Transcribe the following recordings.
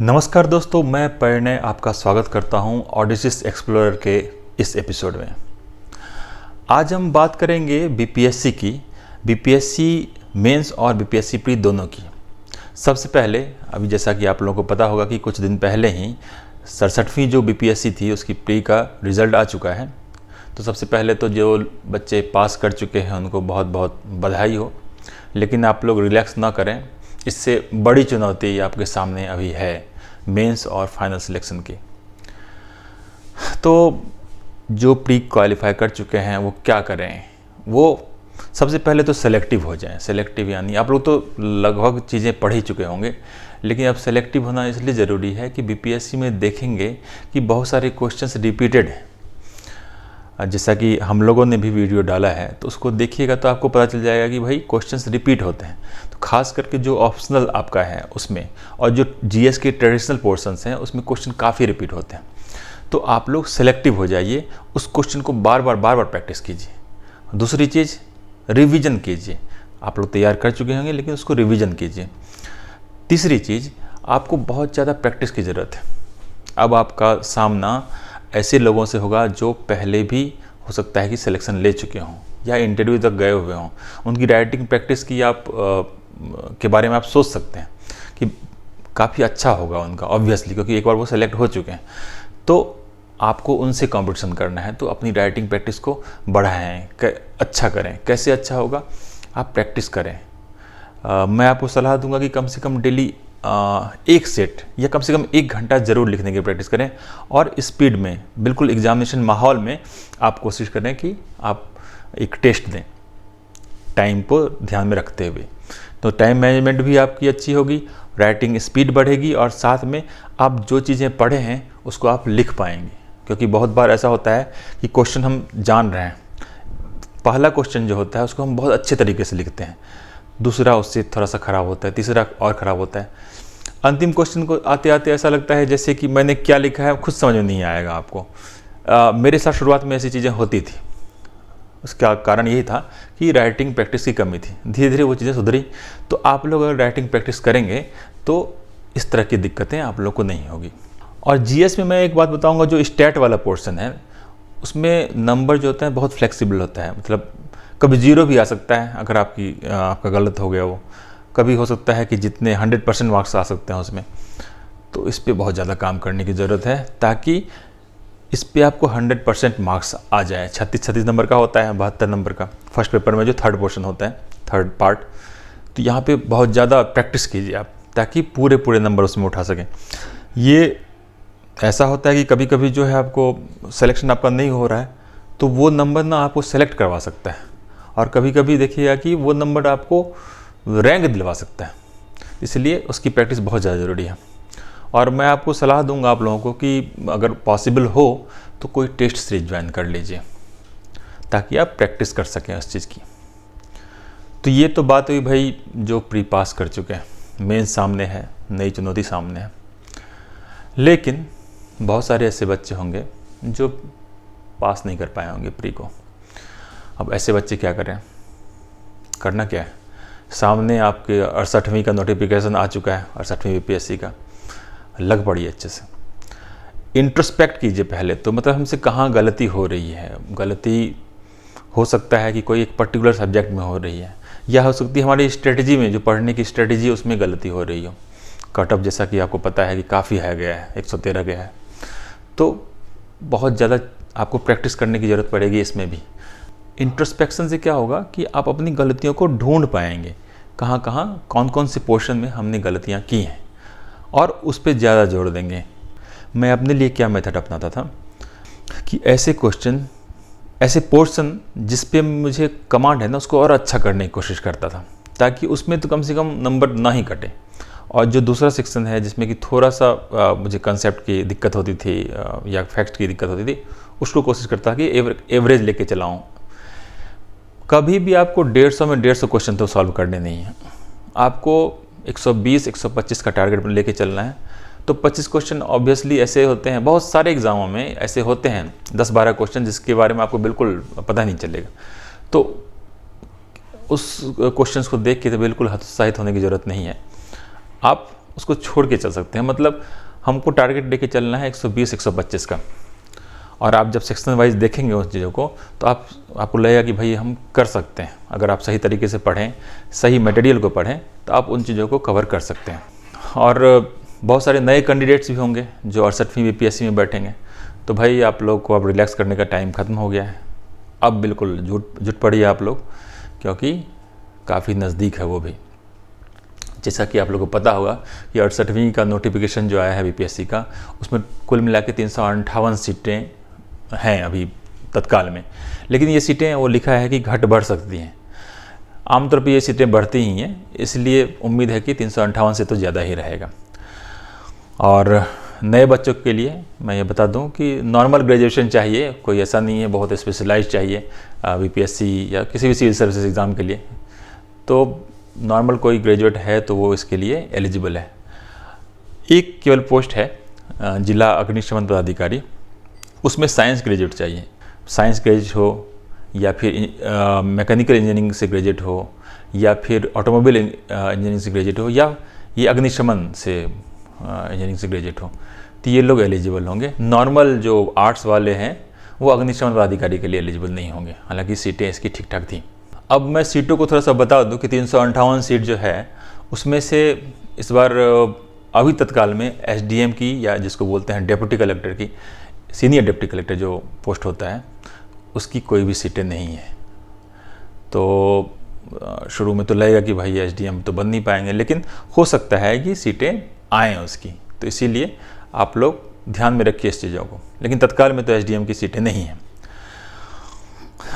नमस्कार दोस्तों, मैं परिणय आपका स्वागत करता हूं ऑडिसिस एक्सप्लोरर के इस एपिसोड में। आज हम बात करेंगे बीपीएससी की, बीपीएससी मेंस और बीपीएससी प्री दोनों की। सबसे पहले अभी जैसा कि आप लोगों को पता होगा कि कुछ दिन पहले ही 67वीं जो बीपीएससी थी उसकी प्री का रिज़ल्ट आ चुका है। तो सबसे पहले तो जो बच्चे पास कर चुके हैं उनको बहुत बहुत बधाई हो, लेकिन आप लोग रिलैक्स ना करें। इससे बड़ी चुनौती आपके सामने अभी है मेंस और फाइनल सिलेक्शन की। तो जो प्री क्वालिफाई कर चुके हैं वो क्या करें? वो सबसे पहले तो सेलेक्टिव हो जाएं। सेलेक्टिव यानी आप लोग तो लगभग चीज़ें पढ़ ही चुके होंगे, लेकिन अब सेलेक्टिव होना इसलिए ज़रूरी है कि बीपीएससी में देखेंगे कि बहुत सारे क्वेश्चंस रिपीटेड हैं। जैसा कि हम लोगों ने भी वीडियो डाला है तो उसको देखिएगा तो आपको पता चल जाएगा कि भाई क्वेश्चंस रिपीट होते हैं। तो खास करके जो ऑप्शनल आपका है उसमें और जो जीएस के ट्रेडिशनल पोर्शंस हैं उसमें क्वेश्चन काफ़ी रिपीट होते हैं। तो आप लोग सेलेक्टिव हो जाइए, उस क्वेश्चन को बार बार प्रैक्टिस कीजिए। दूसरी चीज़, रिविज़न कीजिए। आप लोग तैयार कर चुके होंगे लेकिन उसको रिविज़न कीजिए। तीसरी चीज़, आपको बहुत ज़्यादा प्रैक्टिस की ज़रूरत है। अब आपका सामना ऐसे लोगों से होगा जो पहले भी हो सकता है कि सिलेक्शन ले चुके हों या इंटरव्यू तक गए हुए हों। उनकी राइटिंग प्रैक्टिस की आप के बारे में आप सोच सकते हैं कि काफ़ी अच्छा होगा उनका, ऑब्वियसली, क्योंकि एक बार वो सेलेक्ट हो चुके हैं। तो आपको उनसे कंपटीशन करना है, तो अपनी राइटिंग प्रैक्टिस को बढ़ाएं, अच्छा करें। कैसे अच्छा होगा? आप प्रैक्टिस करें। मैं आपको सलाह दूंगा कि कम से कम डेली एक सेट या कम से कम 1 घंटा ज़रूर लिखने की प्रैक्टिस करें, और स्पीड में, बिल्कुल एग्जामिनेशन माहौल में आप कोशिश करें कि आप एक टेस्ट दें टाइम को ध्यान में रखते हुए। तो टाइम मैनेजमेंट भी आपकी अच्छी होगी, राइटिंग स्पीड बढ़ेगी, और साथ में आप जो चीज़ें पढ़े हैं उसको आप लिख पाएंगे। क्योंकि बहुत बार ऐसा होता है कि क्वेश्चन हम जान रहे हैं, पहला क्वेश्चन जो होता है उसको हम बहुत अच्छे तरीके से लिखते हैं, दूसरा उससे थोड़ा सा ख़राब होता है, तीसरा और ख़राब होता है। अंतिम क्वेश्चन को आते आते ऐसा लगता है जैसे कि मैंने क्या लिखा है खुद समझ में नहीं आएगा आपको। मेरे साथ शुरुआत में ऐसी चीज़ें होती थी। उसका कारण यही था कि राइटिंग प्रैक्टिस की कमी थी। धीरे धीरे वो चीज़ें सुधरी। तो आप लोग अगर राइटिंग प्रैक्टिस करेंगे तो इस तरह की दिक्कतें आप लोग को नहीं होगी। और जीएस में मैं एक बात बताऊँगा, जो स्टैट वाला पोर्शन है उसमें नंबर जो होता है बहुत फ्लेक्सिबल होता है। मतलब कभी 0 भी आ सकता है अगर आपका गलत हो गया वो। कभी हो सकता है कि जितने 100% मार्क्स आ सकते हैं उसमें। तो इस पे बहुत ज़्यादा काम करने की ज़रूरत है ताकि इस पे आपको 100% मार्क्स आ जाए। 36 नंबर का होता है, 72 नंबर का फर्स्ट पेपर में जो थर्ड पोर्शन होता है, थर्ड पार्ट। तो यहाँ पे बहुत ज़्यादा प्रैक्टिस कीजिए आप, ताकि पूरे नंबर उसमें उठा सकें। ये ऐसा होता है कि कभी कभी जो है आपको सिलेक्शन आपका नहीं हो रहा है तो वो नंबर ना आपको सेलेक्ट करवा सकता है, और कभी कभी देखिएगा कि वो नंबर आपको रैंक दिलवा सकता है। इसलिए उसकी प्रैक्टिस बहुत ज़्यादा ज़रूरी है। और मैं आपको सलाह दूंगा आप लोगों को कि अगर पॉसिबल हो तो कोई टेस्ट सीरीज ज्वाइन कर लीजिए ताकि आप प्रैक्टिस कर सकें उस चीज़ की। तो ये तो बात हुई भाई जो प्री पास कर चुके हैं। मेंस सामने है, नई चुनौती सामने है। लेकिन बहुत सारे ऐसे बच्चे होंगे जो पास नहीं कर पाए होंगे प्री को। अब ऐसे बच्चे क्या करें? करना क्या है? सामने आपके 68वीं का नोटिफिकेशन आ चुका है, 68वीं बीपीएससी का। लग पड़िए अच्छे से, इंट्रोस्पेक्ट कीजिए पहले तो। मतलब हमसे कहाँ गलती हो रही है। गलती हो सकता है कि कोई एक पर्टिकुलर सब्जेक्ट में हो रही है, या हो सकती है हमारी स्ट्रेटजी में, जो पढ़ने की स्ट्रेटजी है उसमें गलती हो रही हो। कट ऑफ जैसा कि आपको पता है कि काफ़ी है गया है, 113 गया है। तो बहुत ज़्यादा आपको प्रैक्टिस करने की ज़रूरत पड़ेगी इसमें भी। इंट्रोस्पेक्शन से क्या होगा कि आप अपनी गलतियों को ढूंढ पाएंगे, कहाँ कौन से पोर्शन में हमने गलतियाँ की हैं, और उस पर ज़्यादा जोर देंगे। मैं अपने लिए क्या मेथड अपनाता था कि ऐसे क्वेश्चन, ऐसे पोर्शन जिस पे मुझे कमांड है ना, उसको और अच्छा करने की कोशिश करता था, ताकि उसमें तो कम से कम नंबर ना ही कटे। और जो दूसरा सेक्शन है जिसमें कि थोड़ा सा मुझे कंसेप्ट की दिक्कत होती थी या फैक्ट की दिक्कत होती थी, उसको कोशिश करता कि एवरेज लेके चलाऊँ। कभी भी आपको 150 में 150 क्वेश्चन तो सॉल्व करने नहीं है। आपको 120-125 का टारगेट लेके चलना है। तो 25 क्वेश्चन ऑब्वियसली ऐसे होते हैं, बहुत सारे एग्जामों में ऐसे होते हैं 10-12 क्वेश्चन जिसके बारे में आपको बिल्कुल पता नहीं चलेगा। तो उस क्वेश्चंस को देख के तो बिल्कुल हतोत्साहित होने की ज़रूरत नहीं है। आप उसको छोड़ के चल सकते हैं। मतलब हमको टारगेट लेके चलना है 120-125 का, और आप जब सेक्शन वाइज देखेंगे उस चीज़ों को तो आपको लगेगा कि भाई हम कर सकते हैं। अगर आप सही तरीके से पढ़ें, सही मटेरियल को पढ़ें, तो आप उन चीज़ों को कवर कर सकते हैं। और बहुत सारे नए कैंडिडेट्स भी होंगे जो 68वीं बीपीएससी में बैठेंगे, तो भाई आप लोग को अब रिलैक्स करने का टाइम ख़त्म हो गया है। अब बिल्कुल जुट पड़िए आप लोग, क्योंकि काफ़ी नज़दीक है वो भी। जैसा कि आप लोगों को पता होगा कि 68वीं का नोटिफिकेशन जो आया है बीपीएससी का, उसमें कुल मिला के 358 सीटें हैं अभी तत्काल में। लेकिन ये सीटें वो लिखा है कि घट बढ़ सकती हैं। आमतौर पे ये सीटें बढ़ती ही हैं, इसलिए उम्मीद है कि 358 से तो ज़्यादा ही रहेगा। और नए बच्चों के लिए मैं ये बता दूं कि नॉर्मल ग्रेजुएशन चाहिए, कोई ऐसा नहीं है बहुत स्पेशलाइज चाहिए बीपीएससी या किसी भी सिविल सर्विसेज एग्ज़ाम के लिए। तो नॉर्मल कोई ग्रेजुएट है तो वो इसके लिए एलिजिबल है। एक केवल पोस्ट है जिला अग्निशमन पदाधिकारी, उसमें साइंस ग्रेजुएट चाहिए। साइंस ग्रेजुएट हो या फिर मैकेनिकल इंजीनियरिंग से ग्रेजुएट हो या फिर ऑटोमोबाइल इंजीनियरिंग से ग्रेजुएट हो या ये अग्निशमन से इंजीनियरिंग से ग्रेजुएट हो, तो ये लोग एलिजिबल होंगे। नॉर्मल जो आर्ट्स वाले हैं वो अग्निशमन पदाधिकारी के लिए एलिजिबल नहीं होंगे, हालांकि सीटें इसकी ठीक ठाक थी। अब मैं सीटों को थोड़ा सा बता दूं कि 358 सीट जो है उसमें से इस बार अभी तत्काल में एसडीएम की या जिसको बोलते हैं डिप्टी कलेक्टर की, सीनियर डिप्टी कलेक्टर जो पोस्ट होता है, उसकी कोई भी सीटें नहीं है। तो शुरू में तो लगेगा कि भाई एसडीएम तो बन नहीं पाएंगे, लेकिन हो सकता है कि सीटें आएँ उसकी, तो इसीलिए आप लोग ध्यान में रखिए इस चीज़ों को। लेकिन तत्काल में तो एसडीएम की सीटें नहीं हैं।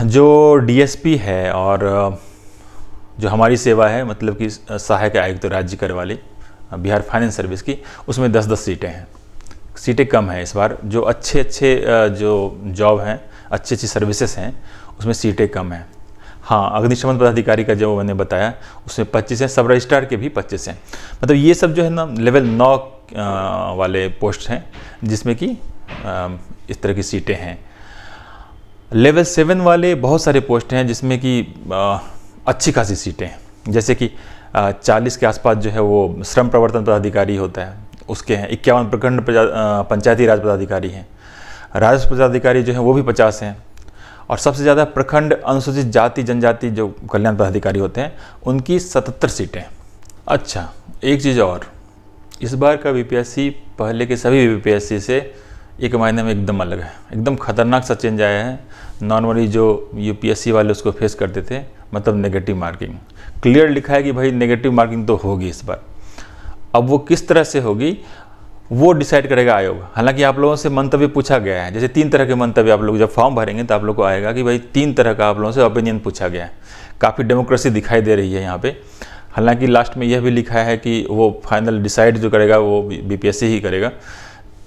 जो डीएसपी है और जो हमारी सेवा है, मतलब कि सहायक आयुक्त तो राज्य कर वाली बिहार फाइनेंस सर्विस की, उसमें 10-10 सीटें हैं। सीटें कम हैं इस बार। जो अच्छे जो जॉब हैं, अच्छी सर्विसेज हैं, उसमें सीटें कम हैं। हाँ, अग्निशमन पदाधिकारी का जो मैंने बताया उसमें 25 हैं, सब रजिस्ट्रार के भी 25 हैं। मतलब ये सब जो है ना लेवल 9 वाले पोस्ट हैं जिसमें कि इस तरह की सीटें हैं। लेवल 7 वाले बहुत सारे पोस्ट हैं जिसमें कि अच्छी खासी सीटें हैं, जैसे कि 40 के आसपास जो है वो श्रम प्रवर्तन पदाधिकारी होता है, उसके हैं। 51 प्रखंड पंचायती राज पदाधिकारी हैं। राजस्व पदाधिकारी जो है वो भी 50 हैं। और सबसे ज़्यादा प्रखंड अनुसूचित जाति जनजाति जो कल्याण पदाधिकारी होते हैं उनकी 77 सीटें। अच्छा, एक चीज़ और, इस बार का बीपीएससी पहले के सभी बीपीएससी से एक महीने में एकदम अलग है। एकदम खतरनाक सा चेंज आया है। नॉर्मली जो यूपीएससी वाले उसको फेस करते थे, मतलब नेगेटिव मार्किंग, क्लियर लिखा है कि भाई नेगेटिव मार्किंग तो होगी इस बार। अब वो किस तरह से होगी वो डिसाइड करेगा आयोग। हालांकि आप लोगों से मंतव्य पूछा गया है, जैसे 3 तरह के मंतव्य आप लोग जब फॉर्म भरेंगे तो आप लोग को आएगा कि भाई 3 तरह का आप लोगों से ओपिनियन पूछा गया है। काफ़ी डेमोक्रेसी दिखाई दे रही है यहाँ पे। हालांकि लास्ट में यह भी लिखा है कि वो फाइनल डिसाइड जो करेगा वो बीपीएससी ही करेगा।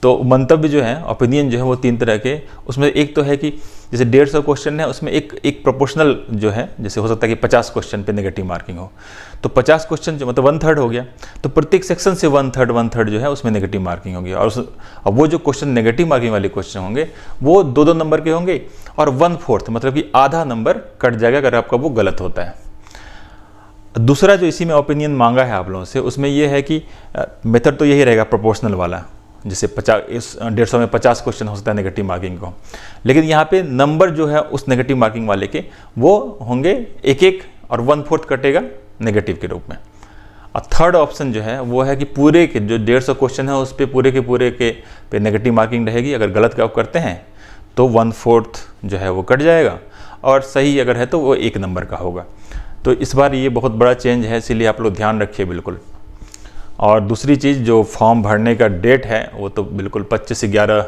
तो मंतव्य जो है, ओपिनियन जो है वो 3 तरह के, उसमें एक तो है कि जैसे 150 क्वेश्चन है उसमें एक प्रोपोर्शनल जो है, जैसे हो सकता है कि 50 क्वेश्चन पे नेगेटिव मार्किंग हो, तो 50 क्वेश्चन जो मतलब 1/3 हो गया, तो प्रत्येक सेक्शन से 1/3 जो है उसमें नेगेटिव मार्किंग होगी। और अब वो जो क्वेश्चन नेगेटिव मार्किंग वाले क्वेश्चन होंगे वो 2-2 नंबर के होंगे, और 1/4 मतलब कि आधा नंबर कट जाएगा अगर आपका वो गलत होता है। दूसरा जो इसी में ओपिनियन मांगा है आप लोगों से, उसमें यह है कि मेथड तो यही रहेगा प्रोपोर्शनल वाला, जैसे 150 में 50 क्वेश्चन हो सकता है नेगेटिव मार्किंग को, लेकिन यहाँ पे नंबर जो है उस नेगेटिव मार्किंग वाले के वो होंगे 1-1 और 1/4 कटेगा नेगेटिव के रूप में। और थर्ड ऑप्शन जो है वो है कि पूरे के जो 150 क्वेश्चन है उस पर पूरे के पे नेगेटिव मार्किंग रहेगी। अगर गलत का करते हैं तो 1/4 जो है वो कट जाएगा, और सही अगर है तो वो 1 नंबर का होगा। तो इस बार ये बहुत बड़ा चेंज है, इसीलिए आप लोग ध्यान रखिए बिल्कुल। और दूसरी चीज़, जो फॉर्म भरने का डेट है वो तो बिल्कुल 25/11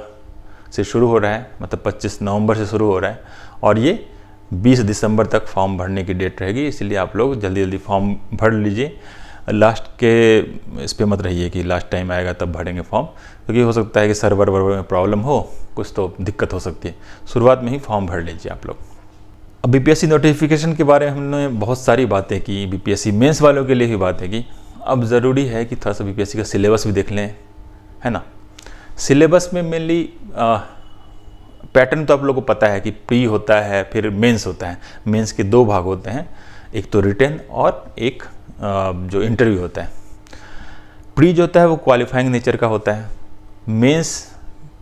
से शुरू हो रहा है, मतलब 25 नवंबर से शुरू हो रहा है, और ये 20 दिसंबर तक फॉर्म भरने की डेट रहेगी। इसलिए आप लोग जल्दी जल्दी फॉर्म भर लीजिए। लास्ट के इस पर मत रहिए कि लास्ट टाइम आएगा तब भरेंगे फॉर्म, क्योंकि हो सकता है कि सर्वर वर्वर में प्रॉब्लम हो, कुछ तो दिक्कत हो सकती है। शुरुआत में ही फॉर्म भर लीजिए आप लोग। अब बीपीएससी नोटिफिकेशन के बारे में हमने बहुत सारी बातें की, बीपीएससी मेंस वालों के लिए भी बातें की। अब ज़रूरी है कि थोड़ा सा बीपीएससी का सिलेबस भी देख लें, है ना। सिलेबस में मेनली पैटर्न तो आप लोगों को पता है कि प्री होता है, फिर मेंस होता है। मेंस के 2 भाग होते हैं, एक तो रिटन और एक जो इंटरव्यू होता है। प्री जो होता है वो क्वालिफाइंग नेचर का होता है, मेंस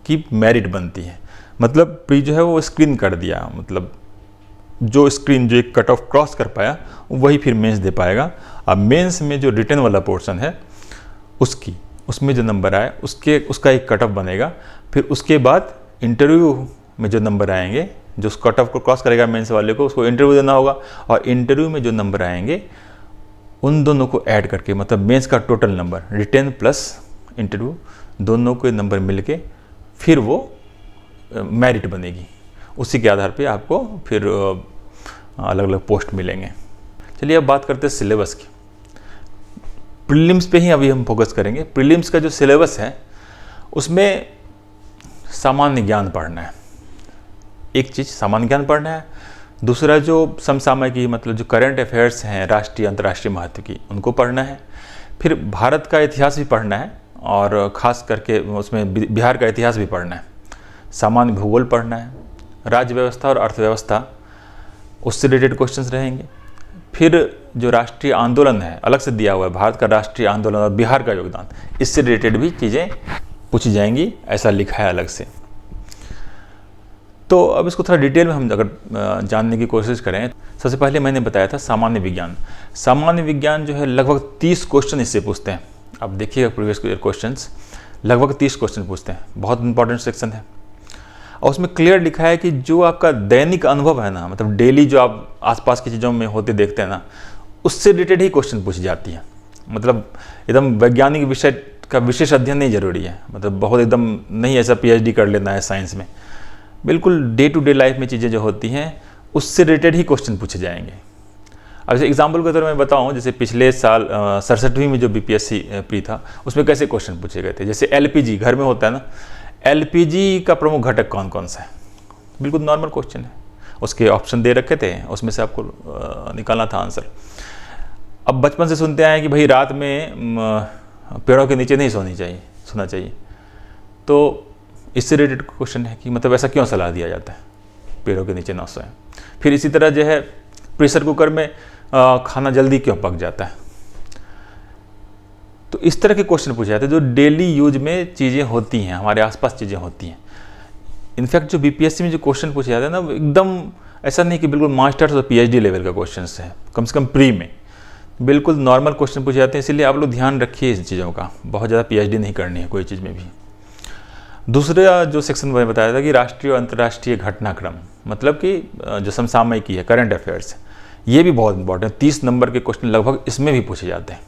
की मेरिट बनती है। मतलब प्री जो है वो स्क्रीन कर दिया, मतलब जो एक कट ऑफ क्रॉस कर पाया वही फिर मेंस दे पाएगा। अब मेंस में जो रिटन वाला पोर्शन है उसमें जो नंबर आए उसका एक कट ऑफ बनेगा। फिर उसके बाद इंटरव्यू में जो नंबर आएंगे, जो उस कट ऑफ को क्रॉस करेगा मेंस वाले को, उसको इंटरव्यू देना होगा, और इंटरव्यू में जो नंबर आएंगे उन दोनों को ऐड करके, मतलब मेंस का total number written plus interview दोनों के नंबर मिलके फिर वो मेरिट बनेगी। उसी के आधार पे आपको फिर अलग अलग पोस्ट मिलेंगे। चलिए अब बात करते हैं सिलेबस की। प्रीलिम्स पे ही अभी हम फोकस करेंगे। प्रीलिम्स का जो सिलेबस है उसमें सामान्य ज्ञान पढ़ना है, एक चीज़ सामान्य ज्ञान पढ़ना है। दूसरा जो समसामयिकी मतलब जो करंट अफेयर्स हैं राष्ट्रीय अंतर्राष्ट्रीय महत्व की, उनको पढ़ना है। फिर भारत का इतिहास भी पढ़ना है, और ख़ास करके उसमें बिहार का इतिहास भी पढ़ना है। सामान्य भूगोल पढ़ना है, राज्य व्यवस्था और अर्थव्यवस्था उससे रिलेटेड क्वेश्चंस रहेंगे। फिर जो राष्ट्रीय आंदोलन है अलग से दिया हुआ है, भारत का राष्ट्रीय आंदोलन और बिहार का योगदान, इससे रिलेटेड भी चीज़ें पूछी जाएंगी, ऐसा लिखा है अलग से। तो अब इसको थोड़ा डिटेल में हम अगर जानने की कोशिश करें, सबसे पहले मैंने बताया था सामान्य विज्ञान। सामान्य विज्ञान जो है लगभग 30 क्वेश्चन इससे पूछते हैं। आप देखिएगा प्रीवियस क्वेश्चंस लगभग 30 क्वेश्चन पूछते हैं, बहुत इंपॉर्टेंट सेक्शन है। और उसमें क्लियर लिखा है कि जो आपका दैनिक अनुभव है ना, मतलब डेली जो आप आसपास की चीज़ों में होते देखते हैं ना, उससे रिलेटेड ही क्वेश्चन पूछी जाती है। मतलब एकदम वैज्ञानिक विषय का विशेष अध्ययन नहीं जरूरी है, मतलब बहुत एकदम नहीं ऐसा PhD कर लेना है साइंस में। बिल्कुल डे टू डे लाइफ में चीज़ें जो होती हैं उससे रिलेटेड ही क्वेश्चन पूछे जाएंगे। अब जैसे एग्जाम्पल के तौर मैं बताऊं, जैसे पिछले साल 67वीं में जो BPSC प्री था उसमें कैसे क्वेश्चन पूछे गए थे। जैसे LPG घर में होता है ना, LPG का प्रमुख घटक कौन कौन सा है, बिल्कुल नॉर्मल क्वेश्चन है। उसके ऑप्शन दे रखे थे, उसमें से आपको निकालना था आंसर। अब बचपन से सुनते आए कि भाई रात में पेड़ों के नीचे नहीं सोना चाहिए, तो इससे रिलेटेड क्वेश्चन है कि मतलब ऐसा क्यों सलाह दिया जाता है पेड़ों के नीचे ना सोएं। फिर इसी तरह जो है प्रेशर कुकर में खाना जल्दी क्यों पक जाता है। तो इस तरह के क्वेश्चन पूछे जाते हैं जो डेली यूज में चीज़ें होती हैं, हमारे आसपास चीज़ें होती हैं। इनफैक्ट जो BPSC में जो क्वेश्चन पूछे जाते हैं ना, एकदम ऐसा नहीं कि बिल्कुल मास्टर्स और PhD लेवल का क्वेश्चन है, कम से कम प्री में बिल्कुल नॉर्मल क्वेश्चन पूछे जाते हैं। इसलिए आप लोग ध्यान रखिए इस चीज़ों का, बहुत ज़्यादा PhD नहीं करनी है कोई चीज़ में भी। दूसरा जो सेक्शन मैंने बताया था कि राष्ट्रीय और अंतर्राष्ट्रीय घटनाक्रम, मतलब कि जो समसामयिकी है करंट अफेयर्स, ये भी बहुत इंपॉर्टेंट है। 30 नंबर के क्वेश्चन लगभग इसमें भी पूछे जाते हैं।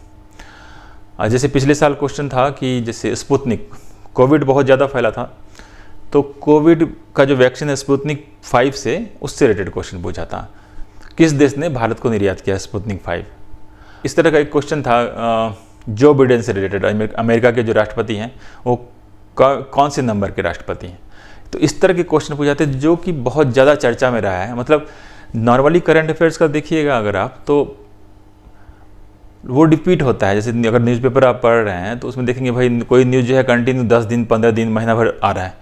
जैसे पिछले साल क्वेश्चन था कि जैसे स्पुतनिक, कोविड बहुत ज़्यादा फैला था, तो कोविड का जो वैक्सीन है स्पुतनिक 5 से, उससे रिलेटेड क्वेश्चन पूछा था। किस देश ने भारत को निर्यात किया स्पुतनिक 5। इस तरह का एक क्वेश्चन था जो बिडेन से रिलेटेड, अमेरिका के जो राष्ट्रपति हैं वो कौन से नंबर के राष्ट्रपति हैं। तो इस तरह के क्वेश्चन पूछे जाते हैं जो कि बहुत ज़्यादा चर्चा में रहा है। मतलब नॉर्मली करंट अफेयर्स का देखिएगा अगर आप, तो वो रिपीट होता है। जैसे अगर न्यूज़पेपर आप पढ़ रहे हैं तो उसमें देखेंगे भाई कोई न्यूज़ जो है कंटिन्यू 10 दिन 15 दिन महीना भर आ रहा है,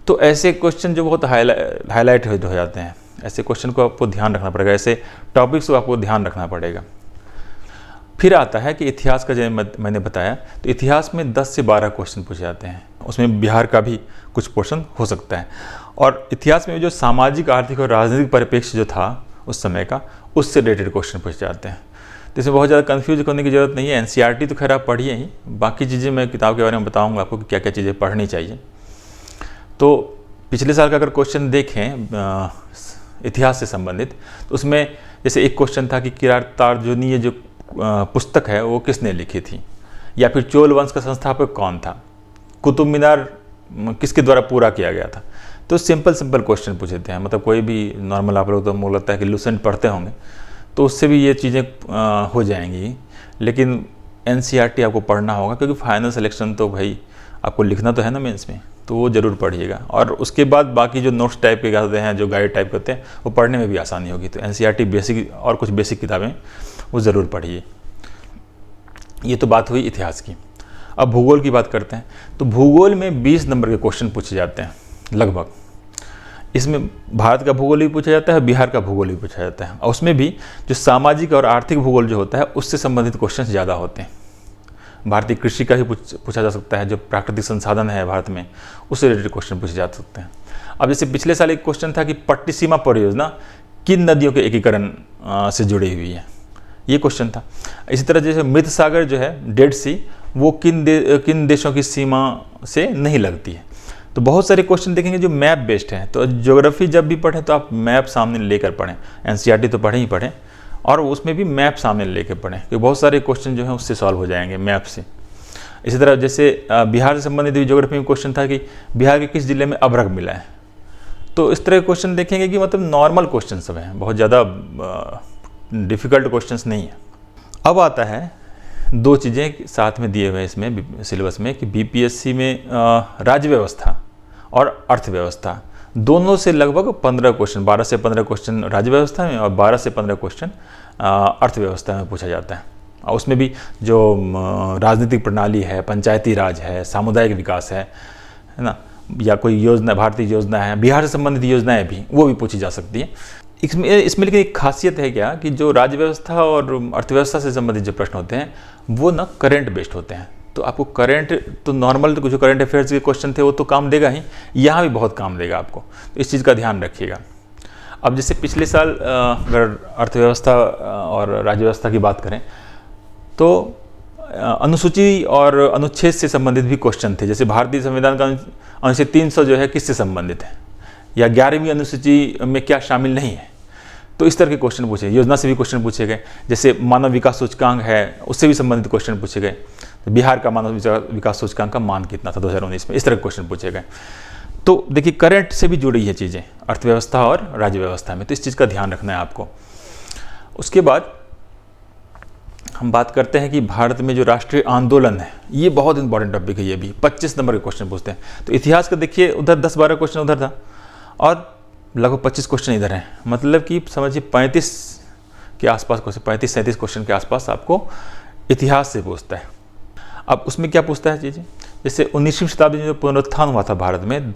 तो ऐसे क्वेश्चन जो बहुत हाईलाइट हो जाते हैं, ऐसे क्वेश्चन को आपको ध्यान रखना पड़ेगा, ऐसे टॉपिक्स को आपको ध्यान रखना पड़ेगा। फिर आता है कि इतिहास का जैसे मैंने बताया, तो इतिहास में 10 से 12 क्वेश्चन पूछे जाते हैं, उसमें बिहार का भी कुछ पोर्शन हो सकता है। और इतिहास में जो सामाजिक आर्थिक और राजनीतिक परिप्रेक्ष्य जो था उस समय का, उससे रिलेटेड क्वेश्चन पूछे जाते हैं। तो इसमें बहुत ज़्यादा कन्फ्यूज करने की ज़रूरत नहीं है। NCERT तो खैर आप पढ़िए ही, बाकी चीज़ें मैं किताब के बारे में बताऊँगा आपको कि क्या क्या चीज़ें पढ़नी चाहिए। तो पिछले साल का अगर क्वेश्चन देखें इतिहास से संबंधित, तो उसमें जैसे एक क्वेश्चन था कि किरातार्जुनीय जो पुस्तक है वो किसने लिखी थी, या फिर चोल वंश का संस्थापक कौन था, कुतुब मीनार किसके द्वारा पूरा किया गया था। तो सिंपल क्वेश्चन पूछे थे, मतलब कोई भी नॉर्मल आप लोग तो मुझे लगता है कि लूसेंट पढ़ते होंगे, तो उससे भी ये चीज़ें हो जाएंगी। लेकिन NCERT आपको पढ़ना होगा, क्योंकि फाइनल सिलेक्शन तो भाई आपको लिखना तो है ना मेंस में, तो वो ज़रूर पढ़िएगा। और उसके बाद बाकी जो नोट्स टाइप के होते हैं, जो गाइड टाइप होते हैं, वो पढ़ने में भी आसानी होगी। तो NCERT बेसिक और कुछ बेसिक किताबें वो ज़रूर पढ़िए। ये तो बात हुई इतिहास की। अब भूगोल की बात करते हैं। तो भूगोल में 20 नंबर के क्वेश्चन पूछे जाते हैं लगभग। इसमें भारत का भूगोल भी पूछा जाता है, बिहार का भूगोल भी पूछा जाता है, और उसमें भी जो सामाजिक और आर्थिक भूगोल जो होता है उससे संबंधित क्वेश्चन ज़्यादा होते हैं। भारतीय कृषि का ही पूछा जा सकता है, जो प्राकृतिक संसाधन है भारत में उससे रिलेटेड क्वेश्चन पूछे जा सकते हैं। अब जैसे पिछले साल एक क्वेश्चन था कि पट्टी सीमा परियोजना किन नदियों के एकीकरण से जुड़ी हुई है, ये क्वेश्चन था। इसी तरह जैसे मृत सागर जो है, डेड सी, वो किन देशों की सीमा से नहीं लगती है। तो बहुत सारे क्वेश्चन देखेंगे जो मैप बेस्ड हैं। तो ज्योग्राफी जब भी पढ़ें तो आप मैप सामने लेकर पढ़ें, एनसीईआरटी तो पढ़ें ही पढ़ें, और उसमें भी मैप सामने लेकर पढ़ें, क्योंकि बहुत सारे क्वेश्चन जो हैं उससे सॉल्व हो जाएंगे मैप से। इसी तरह जैसे बिहार से संबंधित भी ज्योग्राफी में क्वेश्चन था कि बिहार के किस जिले में अभ्रक मिला है। तो इस तरह के क्वेश्चन देखेंगे कि मतलब नॉर्मल क्वेश्चन सब हैं, बहुत ज़्यादा डिफ़िकल्ट क्वेश्चंस नहीं है। अब आता है दो चीज़ें साथ में दिए हुए हैं इसमें सिलेबस में कि बीपीएससी में राज्य व्यवस्था और अर्थव्यवस्था दोनों से लगभग 15 क्वेश्चन, 12 से 15 क्वेश्चन राज्य व्यवस्था में और 12 से 15 क्वेश्चन अर्थव्यवस्था में पूछा जाता है। और उसमें भी जो राजनीतिक प्रणाली है, पंचायती राज है, सामुदायिक विकास है ना, या कोई योजना, भारतीय योजना है, बिहार से संबंधित योजनाएं भी, वो भी पूछी जा सकती है। इसमें लेकिन एक खासियत है क्या कि जो राज्य व्यवस्था और अर्थव्यवस्था से संबंधित जो प्रश्न होते हैं वो ना करंट बेस्ड होते हैं। तो आपको करंट तो नॉर्मल जो करंट अफेयर्स के क्वेश्चन थे वो तो काम देगा ही, यहाँ भी बहुत काम देगा आपको, तो इस चीज़ का ध्यान रखिएगा। अब जैसे पिछले साल अगर अर्थव्यवस्था और राज्य व्यवस्था की बात करें तो अनुसूची और अनुच्छेद से संबंधित भी क्वेश्चन थे। जैसे भारतीय संविधान का अनुच्छेद 300 जो है किससे संबंधित है, या 11वीं अनुसूची में क्या शामिल नहीं है। तो इस तरह के क्वेश्चन पूछे, योजना से भी क्वेश्चन पूछे गए। जैसे मानव विकास सूचकांक है, उससे भी संबंधित क्वेश्चन पूछे गए। तो बिहार का मानव विकास सूचकांक का मान कितना था 2019 में, इस तरह के क्वेश्चन पूछे गए। तो देखिए करंट से भी जुड़ी है चीज़ें अर्थव्यवस्था और राज्य व्यवस्था में, तो इस चीज़ का ध्यान रखना है आपको। उसके बाद हम बात करते हैं कि भारत में जो राष्ट्रीय आंदोलन है, ये बहुत इंपॉर्टेंट टॉपिक है। ये भी 25 नंबर के क्वेश्चन पूछते हैं। तो इतिहास का देखिए उधर 10-12 क्वेश्चन उधर था और लगभग 25 क्वेश्चन इधर हैं, मतलब कि समझिए 35 के आसपास क्वेश्चन, 35-37 क्वेश्चन के आसपास आपको इतिहास से पूछता है। अब उसमें क्या पूछता है चीज़ें, जैसे 19वीं शताब्दी में जो पुनरुत्थान हुआ था भारत में,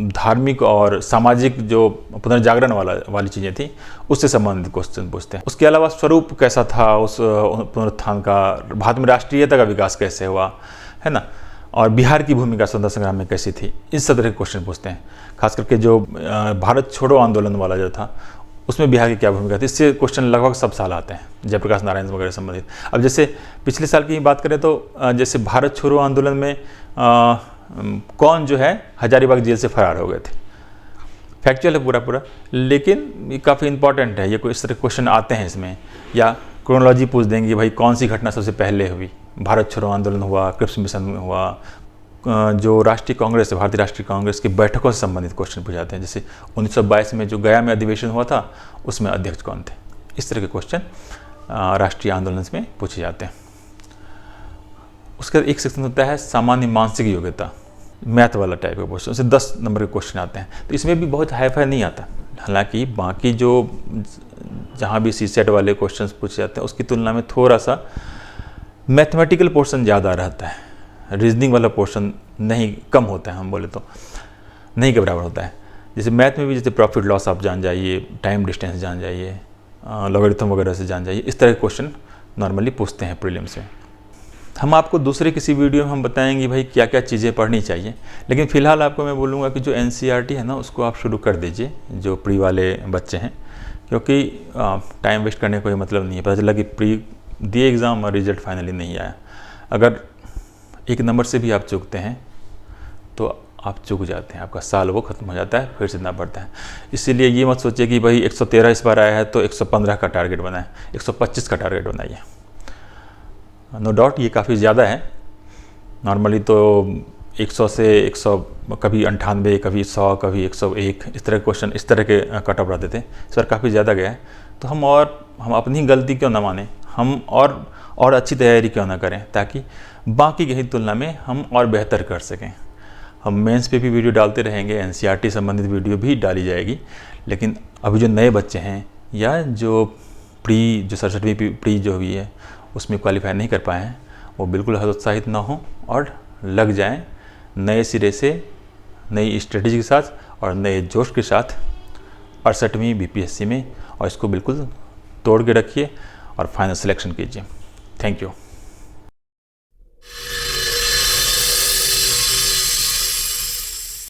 धार्मिक और सामाजिक जो पुनर्जागरण वाली चीज़ें थी, उससे संबंधित क्वेश्चन पूछते हैं। उसके अलावा स्वरूप कैसा था उस पुनरुत्थान का, भारत में राष्ट्रीयता का विकास कैसे हुआ है ना, और बिहार की भूमिका स्वतंत्रता संग्राम में कैसी थी, इस तरह के क्वेश्चन पूछते हैं। खास करके जो भारत छोड़ो आंदोलन वाला जो था उसमें बिहार की क्या भूमिका थी, इससे क्वेश्चन लगभग सब साल आते हैं, जयप्रकाश नारायण वगैरह संबंधित। अब जैसे पिछले साल की बात करें तो जैसे भारत छोड़ो आंदोलन में कौन जो है हजारीबाग जेल से फरार हो गए थे, फैक्चुअल है पूरा, लेकिन ये काफ़ी इंपॉर्टेंट है। ये कोई इस तरह क्वेश्चन आते हैं इसमें, या क्रोनोलॉजी पूछ देंगे भाई कौन सी घटना सबसे पहले हुई, भारत छोड़ो आंदोलन हुआ, क्रिप्स मिशन हुआ, जो राष्ट्रीय कांग्रेस है, भारतीय राष्ट्रीय कांग्रेस की बैठकों से संबंधित क्वेश्चन पूछाते हैं। जैसे 1922 में जो गया में अधिवेशन हुआ था उसमें अध्यक्ष कौन थे, इस तरह के क्वेश्चन राष्ट्रीय आंदोलन में पूछे जाते हैं। उसका एक सेक्शन होता है सामान्य मानसिक योग्यता, मैथ वाला टाइप का क्वेश्चन, उससे 10 नंबर के क्वेश्चन आते हैं। तो इसमें भी बहुत हाई फाई नहीं आता, हालांकि बाकी जो जहाँ भी सीसेट वाले क्वेश्चन पूछे जाते हैं उसकी तुलना में थोड़ा सा मैथमेटिकल पोर्शन ज़्यादा रहता है, रीजनिंग वाला पोर्शन नहीं, कम होता है, हम बोले तो नहीं के बराबर होता है। जैसे मैथ में भी जैसे प्रॉफिट लॉस आप जान जाइए, टाइम डिस्टेंस जान जाइए, लॉगरिथम वगैरह से जान जाइए, इस तरह के क्वेश्चन नॉर्मली पूछते हैं प्रीलिम्स में। हम आपको दूसरे किसी वीडियो में हम बताएंगे भाई क्या क्या चीज़ें पढ़नी चाहिए, लेकिन फ़िलहाल आपको मैं बोलूँगा कि जो एनसीईआरटी है ना उसको आप शुरू कर दीजिए, जो प्री वाले बच्चे हैं, क्योंकि टाइम वेस्ट करने का कोई मतलब नहीं है। पता चला कि प्री दिए एग्ज़ाम और रिजल्ट फाइनली नहीं आया, अगर एक नंबर से भी आप चूकते हैं तो आप चूक जाते हैं, आपका साल वो खत्म हो जाता है, फिर से देना पड़ता है। इसीलिए ये मत सोचिए कि भाई 113 इस बार आया है तो 115 का टारगेट बनाएं, 125 का टारगेट बनाइए। नो डाउट ये काफ़ी ज़्यादा है, नॉर्मली तो 100 से 100, कभी 98, कभी 100, कभी 101, इस तरह के क्वेश्चन, इस तरह के कट ऑफ रहते थे। इस बार काफ़ी ज़्यादा गया है, तो हम अपनी गलती क्यों ना माने, हम और अच्छी तैयारी क्यों ना करें, ताकि बाकी की तुलना में हम और बेहतर कर सकें। हम मेंस पे भी वीडियो डालते रहेंगे, एनसीईआरटी संबंधित वीडियो भी डाली जाएगी, लेकिन अभी जो नए बच्चे हैं या जो जो 67वीं प्री जो हुई है उसमें क्वालिफाई नहीं कर पाए हैं, वो बिल्कुल हतोत्साहित ना हो और लग जाएं नए सिरे से, नई स्ट्रेटजी के साथ और नए जोश के साथ 68वीं बीपीएससी में, और इसको बिल्कुल तोड़ के रखिए और फाइनल सिलेक्शन कीजिए। Thank you.